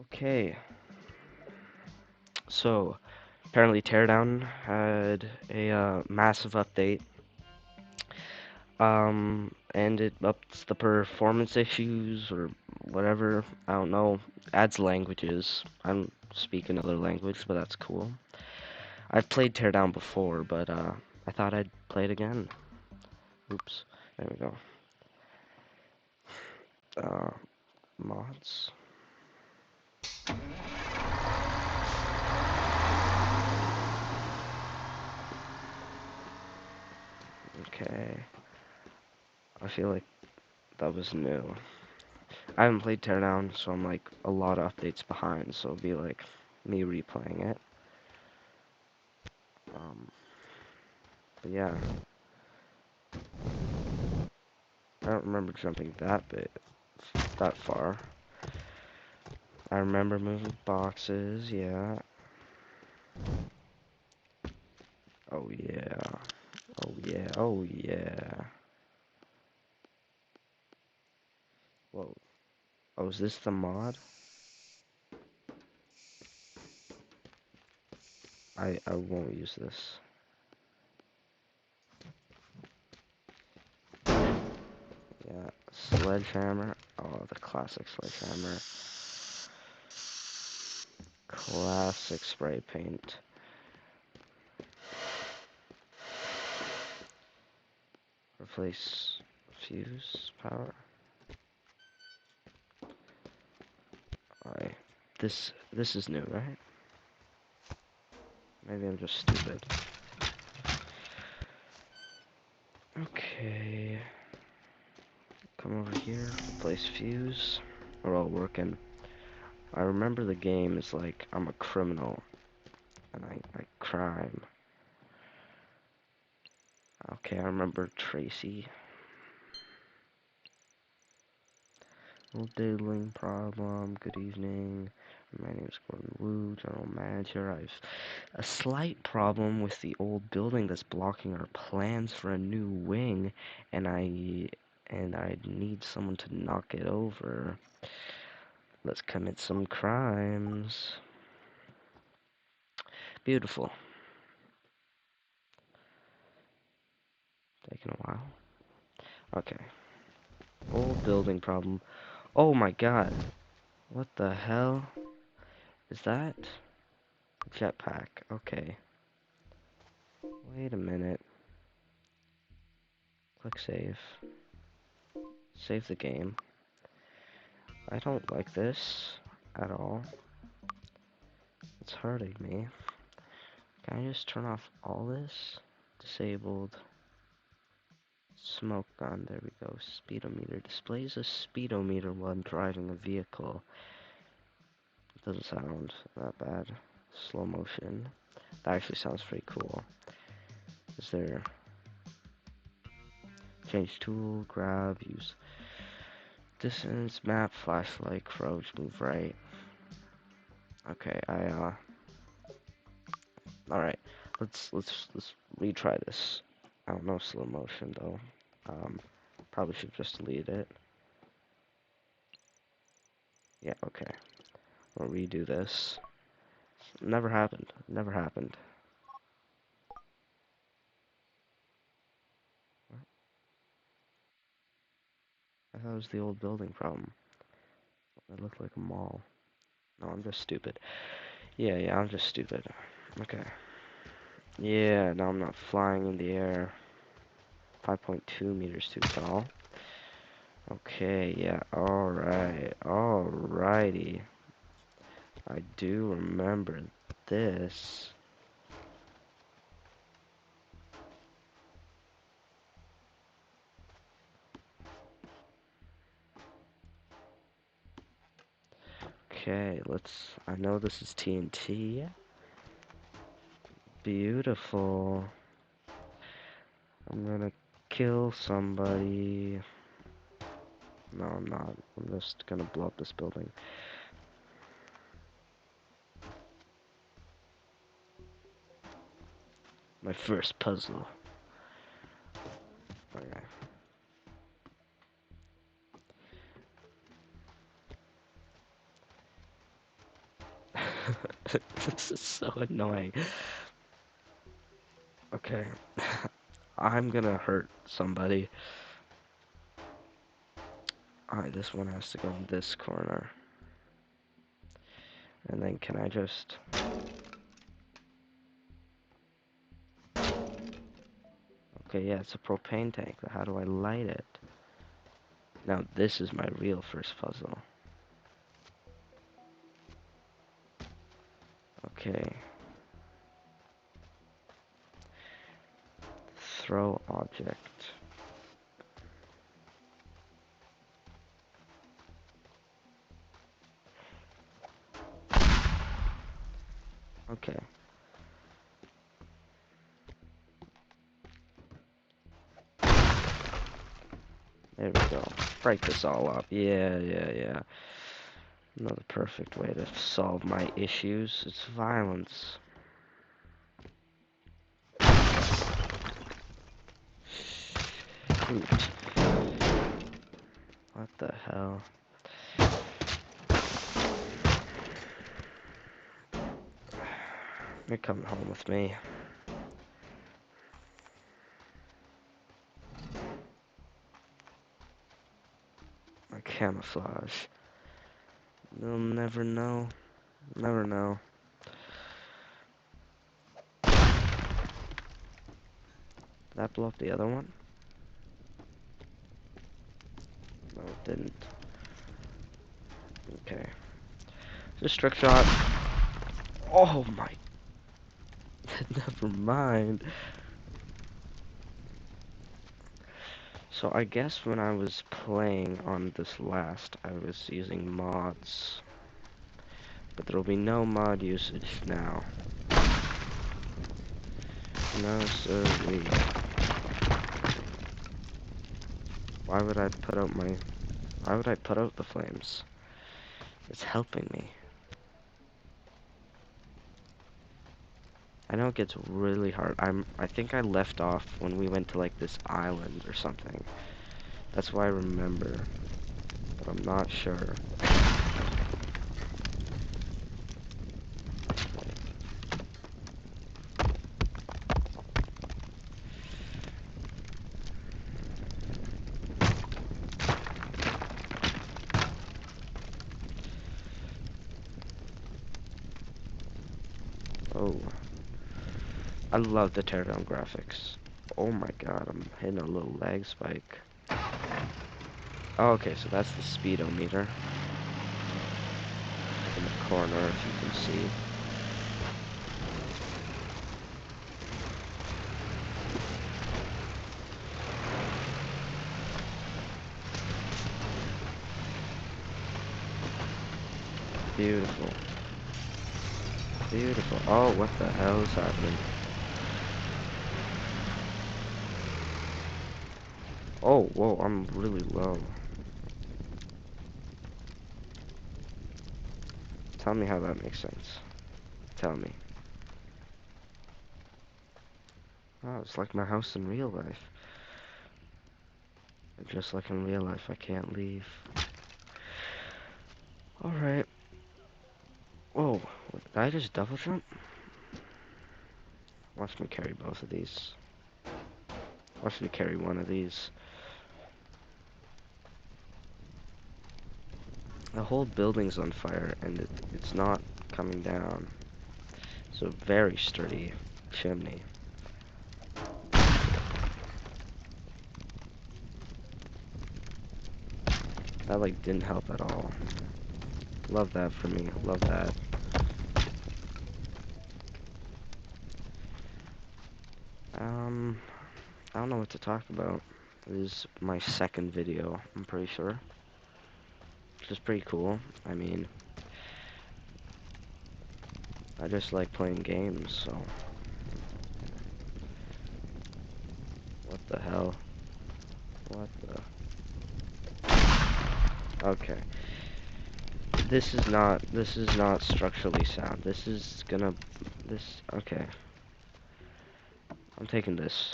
Okay, so apparently Teardown had a massive update, and it ups the performance issues or whatever. I don't know. Adds languages. I don't speak another language, but that's cool. I've played Teardown before, but I thought I'd play it again. Oops, there we go. Uh, Mods. Okay, I feel like that was new. I haven't played Teardown, so I'm like a lot of updates behind, so it'll be like me replaying it. But yeah, I don't remember jumping that far. I remember moving boxes, yeah. Oh yeah, oh yeah, oh yeah. Whoa, oh, is this the mod? I won't use this. Yeah, sledgehammer. Oh, the classic sledgehammer. Classic spray paint. Replace fuse power. Alright. This is new, right? Maybe I'm just stupid. Okay. Come over here, replace fuse. We're all working. I remember the game is like I'm a criminal and I crime. Okay, I remember Tracy. Little diddling problem. Good evening. My name is Gordon Wu, General Manager. I've a slight problem with the old building that's blocking our plans for a new wing, and I need someone to knock it over. Let's commit some crimes. Beautiful. Taking a while. Okay. Old building problem. Oh my god. What the hell? Is that? Jetpack. Okay. Wait a minute. Click save. Save the game. I don't like this at all. It's hurting me. Can I just turn off all this? Disabled. Smoke gun. There we go. Speedometer. Displays a speedometer when driving a vehicle. Doesn't sound that bad. Slow motion. That actually sounds pretty cool. Is there... Change tool, grab, use distance, map, flashlight, crouch, move right. Okay, alright. Let's retry this. I don't know slow motion though. Probably should just delete it. Yeah, okay. We'll redo this. Never happened. Never happened. I thought it was the old building problem. It looked like a mall. No, I'm just stupid. Yeah, I'm just stupid. Okay. Yeah, now I'm not flying in the air. 5.2 meters too tall. Okay, yeah, alrighty. I do remember this. Okay, I know this is TNT. Beautiful. I'm gonna kill somebody. No, I'm not. I'm just gonna blow up this building. My first puzzle. Okay. This is so annoying. Okay. I'm gonna hurt somebody. Alright, this one has to go in this corner. And then can I just... Okay, yeah, it's a propane tank, but how do I light it? Now this is my real first puzzle. Okay. Throw object. Okay. There we go. Break this all up. Yeah. Another perfect way to solve my issues. It's violence. Shoot. What the hell? You're coming home with me. My camouflage. They'll never know. Never know. Did that blow up the other one? No, it didn't. Okay. Just trick shot. Oh my. Never mind. So I guess when I was playing on this last, I was using mods. But there'll be no mod usage now. No sirree. Why would I put out the flames? It's helping me. I know it gets really hard. I think I left off when we went to like this island or something. That's why I remember. But I'm not sure. Oh. I love the teardown graphics. Oh my god, I'm hitting a little lag spike. Oh, okay, so that's the speedometer. In the corner, if you can see. Beautiful. Beautiful. Oh, what the hell is happening? Oh, whoa, I'm really low. Tell me how that makes sense. Tell me. Oh, it's like my house in real life. Just like in real life, I can't leave. Alright. Whoa, did I just double jump? Watch me carry both of these. Watch me carry one of these. The whole building's on fire, and it's not coming down. It's a very sturdy chimney. That, like, didn't help at all. Love that for me. Love that. I don't know what to talk about. This is my second video, I'm pretty sure. Which is pretty cool. I mean, I just like playing games, so... What the hell? What the... Okay. This is not structurally sound. This is gonna... Okay. I'm taking this.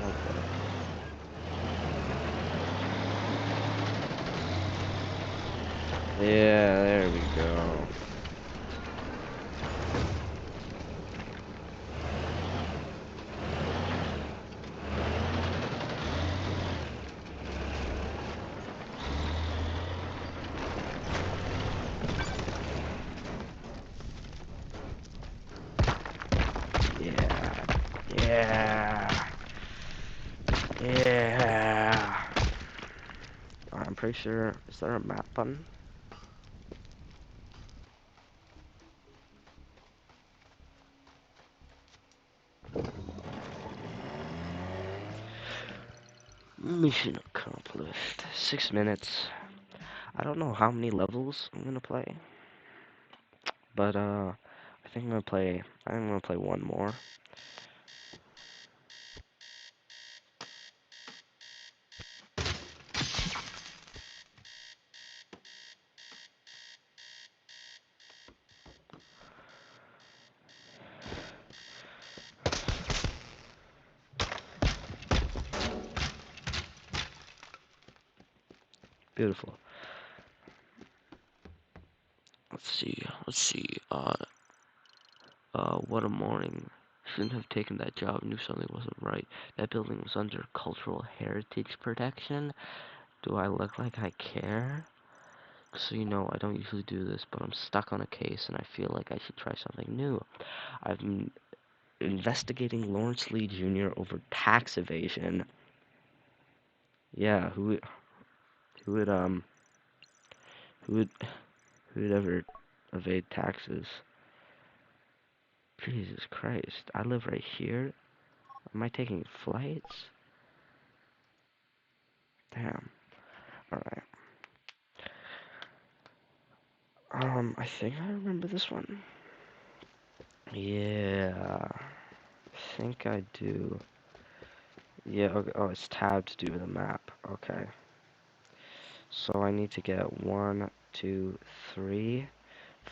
Okay. Yeah, there we go. Yeah. Yeah. Yeah. I'm pretty sure. Is there a map button? Mission accomplished. 6 minutes. I don't know how many levels I'm gonna play, but I think I'm gonna play. I'm gonna play one more. Beautiful. Let's see. Let's see. What a morning. Shouldn't have taken that job. Knew something wasn't right. That building was under cultural heritage protection. Do I look like I care? So you know, I don't usually do this, but I'm stuck on a case and I feel like I should try something new. I've been investigating Lawrence Lee Jr. over tax evasion. Yeah, who would who would who would ever evade taxes? Jesus Christ, I live right here. Am I taking flights? Damn. Alright. I think I remember this one. Yeah, I think I do. Yeah, okay. Oh, it's tab to do with the map. Okay. So I need to get 1, 2, 3.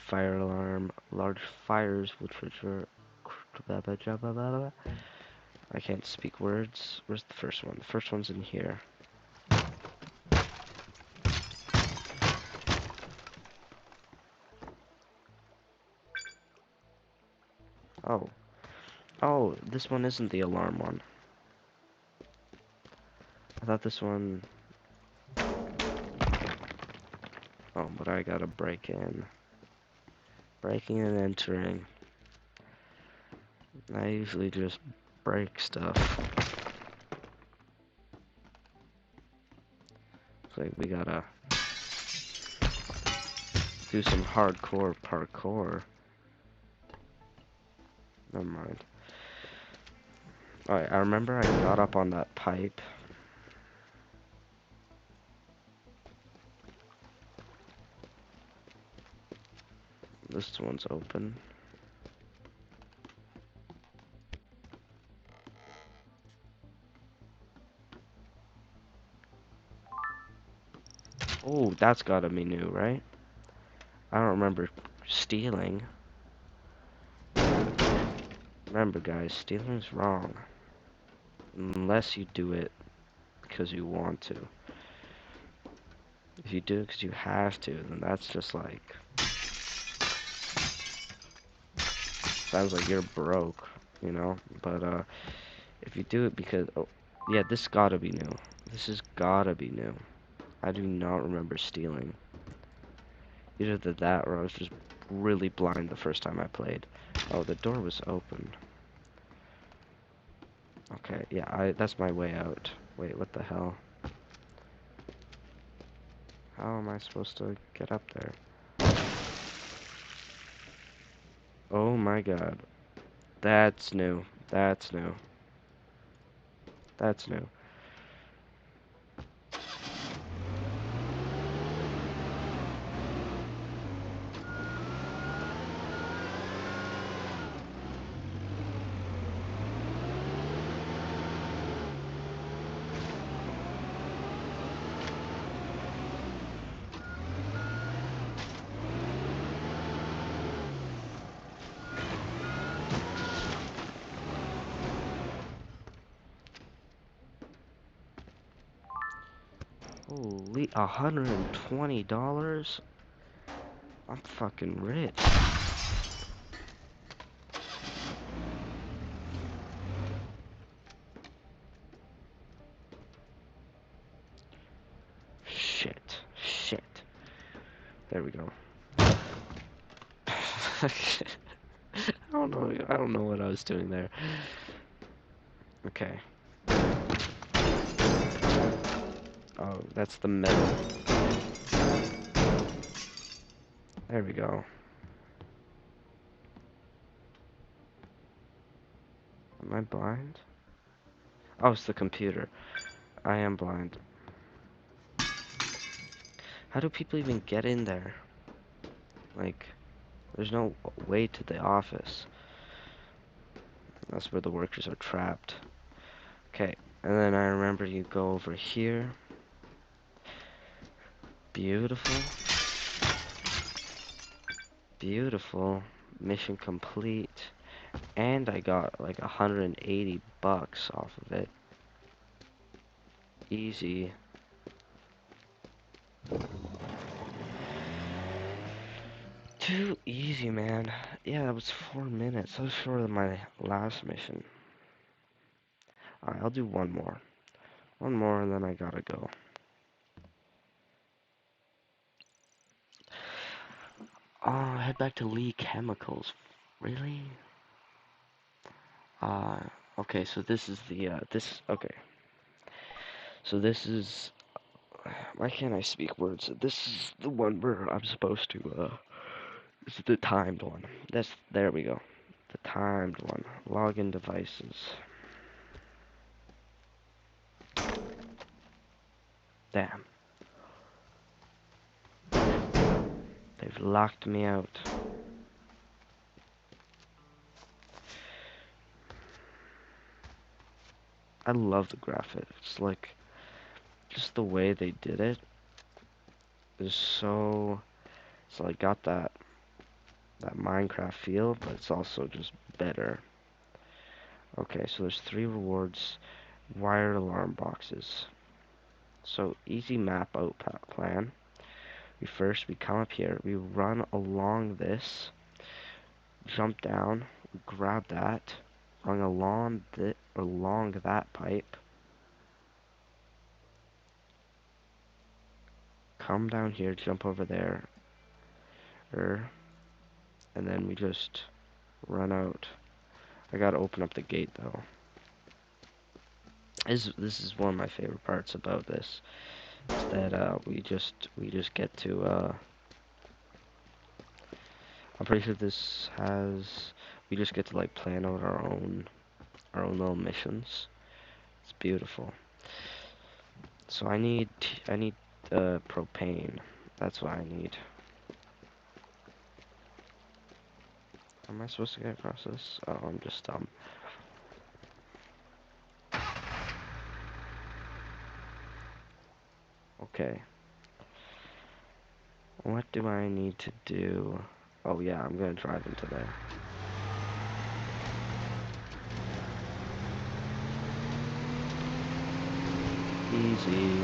Fire alarm. Large fires will trigger. Blah, blah, blah, blah, blah, blah. I can't speak words. Where's the first one? The first one's in here. Oh. Oh, this one isn't the alarm one. I thought this one... Oh, but I gotta break in. Breaking and entering. I usually just break stuff. It's like we gotta do some hardcore parkour. Never mind. Alright, I remember I got up on that pipe. This one's open. Oh, that's gotta be new, right? I don't remember stealing. Remember, guys, stealing's wrong. Unless you do it because you want to. If you do it because you have to, then that's just like... Sounds like you're broke, you know? But, if you do it because... Oh, yeah, this gotta be new. This has gotta be new. I do not remember stealing. Either that or I was just really blind the first time I played. Oh, the door was open. Okay, yeah, that's my way out. Wait, what the hell? How am I supposed to get up there? Oh my god. That's new. That's new. That's new. Holy, $120? I'm fucking rich. Shit. Shit. There we go. I don't know what I was doing there. Okay. Oh, that's the metal. There we go. Am I blind? Oh, it's the computer. I am blind. How do people even get in there? Like, there's no way to the office. That's where the workers are trapped. Okay, and then I remember you go over here. Beautiful. Beautiful. Mission complete. And I got like 180 bucks off of it. Easy. Too easy, man. Yeah, that was 4 minutes. That was shorter than my last mission. Alright, I'll do one more. One more and then I gotta go. Oh, head back to Lee Chemicals. Really? Uh, okay, so this is the, okay. So this is, why can't I speak words? This is the one where I'm supposed to, this is the timed one. There we go. The timed one. Login devices. Damn. They've locked me out. I love the graphics. Like, just the way they did it is so, it's like got that Minecraft feel, but it's also just better. Okay, so there's 3 rewards, wired alarm boxes. So easy map out plan. We come up here, we run along this, jump down, grab that, run along that pipe, come down here, jump over there, and then we just run out. I gotta open up the gate though. This is one of my favorite parts about this. Is that we just get to I'm pretty sure this has we just get to like plan out our own little missions. It's beautiful. So I need propane. That's what I need. Am I supposed to get across this? Oh, I'm just dumb. Okay. What do I need to do? Oh yeah, I'm gonna drive into there. Easy.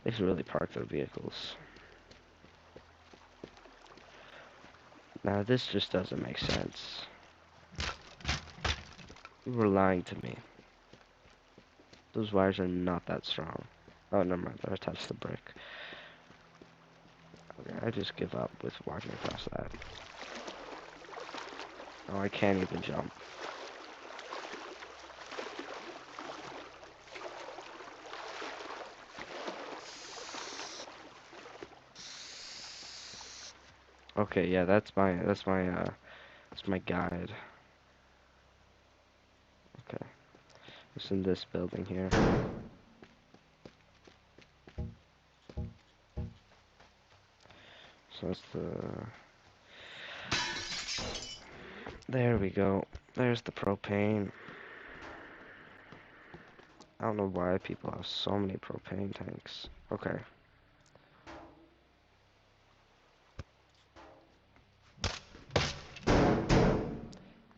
They should really park their vehicles. Now this just doesn't make sense. You were lying to me. Those wires are not that strong. Oh, never mind. I touched the brick. Okay, I just give up with walking across that. Oh, I can't even jump. Okay, yeah, that's my guide. Okay, it's in this building here. So that's there we go. There's the propane. I don't know why people have so many propane tanks. Okay.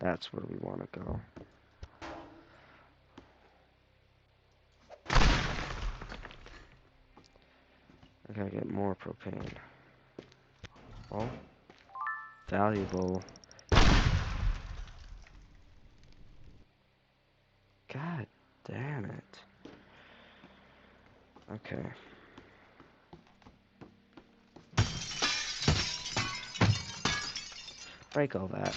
That's where we want to go. I gotta get more propane. Oh, valuable. God damn it. Okay. Break all that.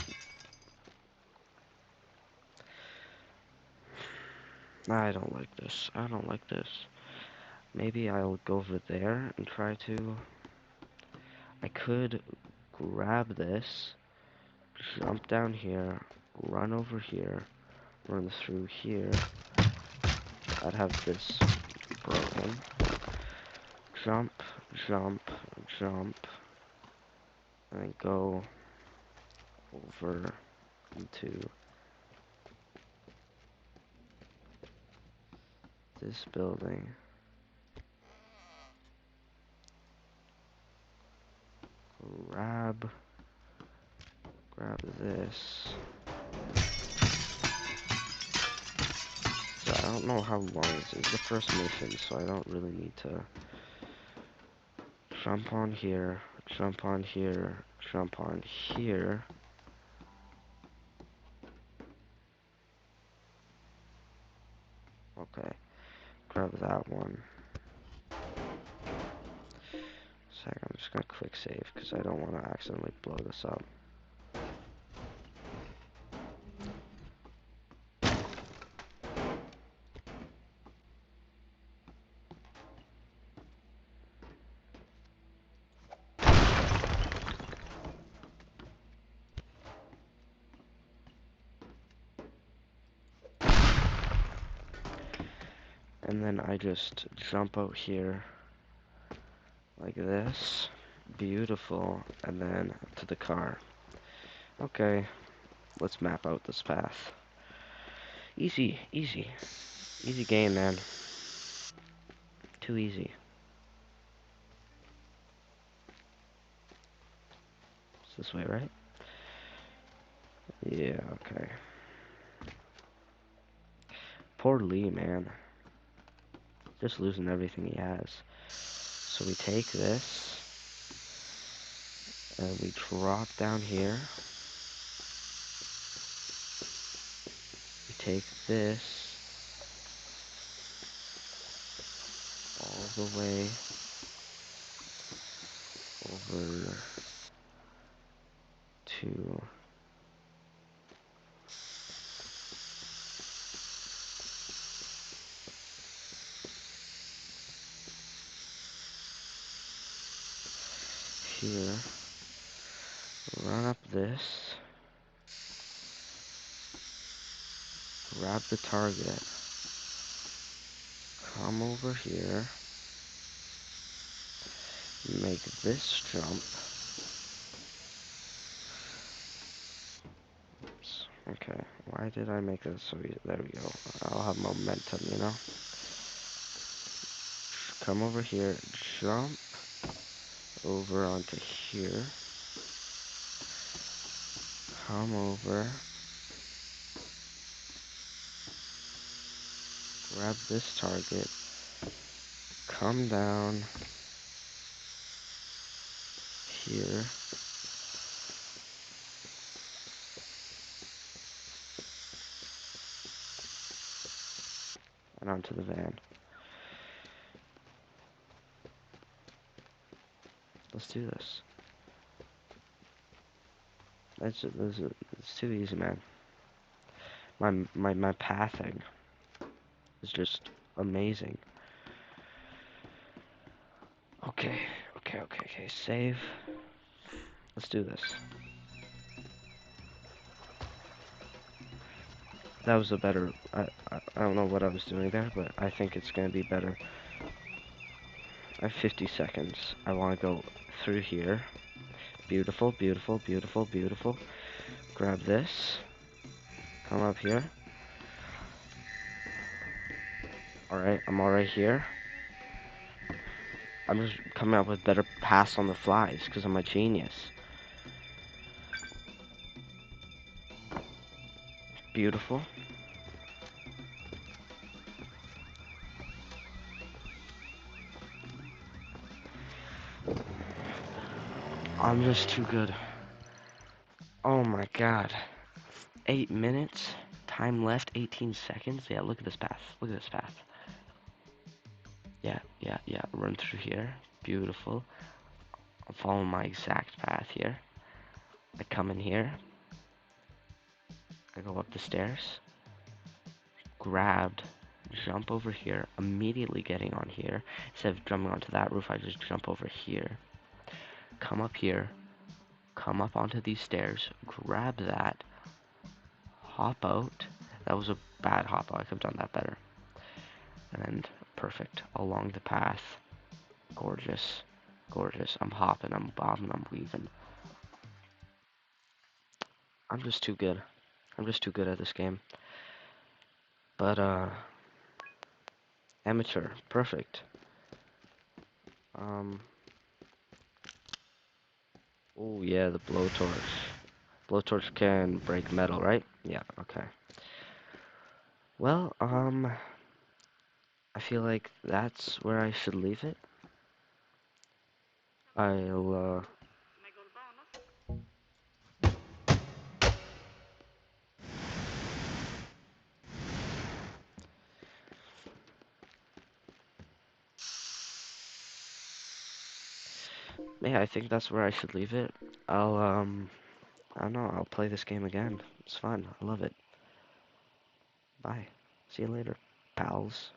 I don't like this. I don't like this. Maybe I'll go over there and try to... I could grab this, jump down here, run over here, run through here. I'd have this broken. Jump, jump, jump, and then go over into this building. Grab this. So I don't know how long this is. The first mission, so I don't really need to jump on here, jump on here, jump on here. Okay, grab that one. Sec, I'm just gonna quick save because I don't want to accidentally blow this up. And then I just jump out here like this. Beautiful. And then to the car. Okay, let's map out this path. Easy, easy. Easy game, man. Too easy. It's this way, right? Yeah, okay. Poor Lee, man. Just losing everything he has. So we take this, and we drop down here. We take this all the way over to here. Run up this. Grab the target. Come over here. Make this jump. Oops. Okay, why did I make this so easy? There we go. I'll have momentum, you know? Come over here, jump over onto here. Come over. Grab this target. Come down here. And onto the van. Let's do this. It's too easy, man. My pathing is just amazing. Okay, save. Let's do this. That was a better, I don't know what I was doing there, but I think it's gonna be better. I have 50 seconds. I wanna go through here. Beautiful, beautiful, beautiful, beautiful. Grab this. Come up here. Alright, I'm already here. I'm just coming up with better pass on the flies, because I'm a genius. Beautiful. I'm just too good. Oh my god. 8 minutes. Time left, 18 seconds. Yeah, look at this path. Look at this path. Yeah, yeah, yeah. Run through here. Beautiful. I'm following my exact path here. I come in here. I go up the stairs. Grabbed. Jump over here. Immediately getting on here. Instead of jumping onto that roof, I just jump over here. Come up here. Come up onto these stairs. Grab that. Hop out. That was a bad hop out. I could have done that better. And perfect. Along the path. Gorgeous. Gorgeous. I'm hopping, I'm bobbing, I'm weaving. I'm just too good. I'm just too good at this game. But, amateur. Perfect. Um, oh yeah, the blowtorch. Blowtorch can break metal, right? Yeah, okay. Well, I feel like that's where I should leave it. I'll, yeah, I think that's where I should leave it. I don't know, I'll play this game again. It's fun. I love it. Bye. See you later, pals.